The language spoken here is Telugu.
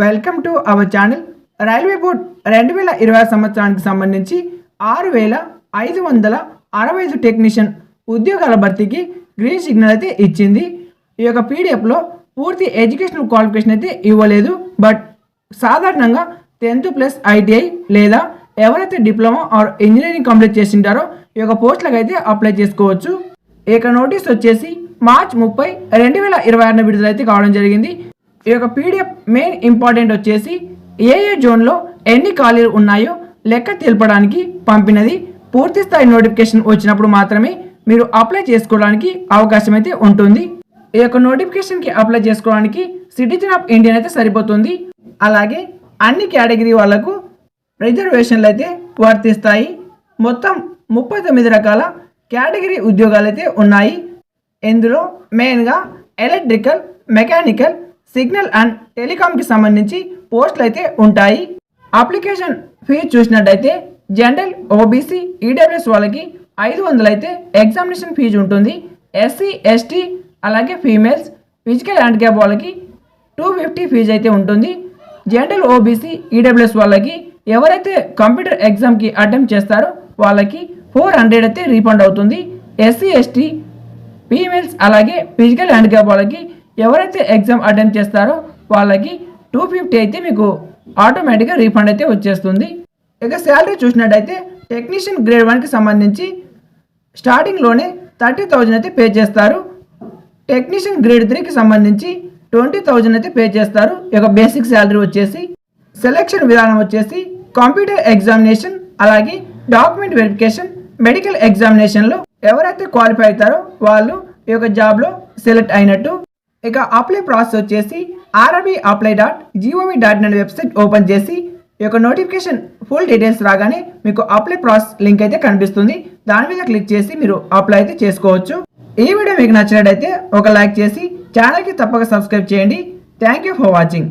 Welcome to our channel. Railway board 2020 సంవత్సరానికి సంబంధించి 6,565 టెక్నీషియన్ ఉద్యోగాల భర్తీకి గ్రీన్ సిగ్నల్ అయితే ఇచ్చింది. ఈ యొక్క పీడిఎఫ్లో పూర్తి ఎడ్యుకేషనల్ క్వాలిఫికేషన్ అయితే ఇవ్వలేదు. బట్ సాధారణంగా 10th ప్లస్ ఐటీఐ లేదా ఎవరైతే డిప్లొమా ఆర్ ఇంజనీరింగ్ కంప్లీట్ చేసింటారో ఈ యొక్క పోస్టులకు అయితే అప్లై చేసుకోవచ్చు. ఈ యొక్క నోటీస్ వచ్చేసి మార్చ్ 30, 2026 విడుదలైతే కావడం జరిగింది. ఈ యొక్క పీడిఎఫ్ మెయిన్ ఇంపార్టెంట్ వచ్చేసి ఏ జోన్లో ఎన్ని ఖాళీలు ఉన్నాయో లెక్క తెలపడానికి పంపినది. పూర్తి స్థాయి నోటిఫికేషన్ వచ్చినప్పుడు మాత్రమే మీరు అప్లై చేసుకోవడానికి అవకాశం అయితే ఉంటుంది. ఈ యొక్క నోటిఫికేషన్కి అప్లై చేసుకోవడానికి సిటిజన్ ఆఫ్ ఇండియా అయితే సరిపోతుంది. అలాగే అన్ని కేటగిరీ వాళ్లకు రిజర్వేషన్లు అయితే వర్తిస్తాయి. మొత్తం 39 రకాల కేటగిరీ ఉద్యోగాలు అయితే ఉన్నాయి. ఇందులో మెయిన్గా ఎలక్ట్రికల్, మెకానికల్, సిగ్నల్ అండ్ టెలికామ్కి సంబంధించి పోస్టులు అయితే ఉంటాయి. అప్లికేషన్ ఫీజు చూసినట్టయితే జనరల్, ఓబీసీ, ఈడబ్ల్యూఎస్ వాళ్ళకి 500 అయితే ఎగ్జామినేషన్ ఫీజు ఉంటుంది. ఎస్సీ, ఎస్టీ అలాగే ఫీమేల్స్, ఫిజికల్ హ్యాండిక్యాప్ వాళ్ళకి 250 ఫీజు అయితే ఉంటుంది. జనరల్, ఓబీసీ, ఈడబ్ల్యూఎస్ వాళ్ళకి ఎవరైతే కంప్యూటర్ ఎగ్జామ్కి అటెంప్ట్ చేస్తారో వాళ్ళకి 400 అయితే రీఫండ్ అవుతుంది. ఎస్సీ, ఎస్టీ, ఫీమేల్స్ అలాగే ఫిజికల్ హ్యాండిక్యాప్ వాళ్ళకి ఎవరైతే ఎగ్జామ్ అటెంప్ట్ చేస్తారో వాళ్ళకి 250 అయితే మీకు ఆటోమేటిక్గా రీఫండ్ అయితే వచ్చేస్తుంది. ఇక శాలరీ చూసినట్టయితే టెక్నీషియన్ గ్రేడ్ 1కి సంబంధించి స్టార్టింగ్లోనే 30,000 అయితే పే చేస్తారు. టెక్నీషియన్ గ్రేడ్ 3కి సంబంధించి 20,000 అయితే పే చేస్తారు. ఇక బేసిక్ శాలరీ వచ్చేసి సెలెక్షన్ విధానం వచ్చేసి కంప్యూటర్ ఎగ్జామినేషన్ అలాగే డాక్యుమెంట్ వెరిఫికేషన్, మెడికల్ ఎగ్జామినేషన్లో ఎవరైతే క్వాలిఫై అవుతారో వాళ్ళు ఈ యొక్క జాబ్లో సెలెక్ట్ అయినట్టు. ఇక అప్లై ప్రాసెస్ వచ్చేసి rrbapply.gov.in అనే వెబ్సైట్ ఓపెన్ చేసి ఈ యొక్క నోటిఫికేషన్ ఫుల్ డీటెయిల్స్ రాగానే మీకు అప్లై ప్రాసెస్ లింక్ అయితే కనిపిస్తుంది. దాని మీద క్లిక్ చేసి మీరు అప్లై అయితే చేసుకోవచ్చు. ఈ వీడియో మీకు నచ్చినట్టయితే ఒక లైక్ చేసి ఛానల్కి తప్పక సబ్స్క్రైబ్ చేయండి. Thank you for watching.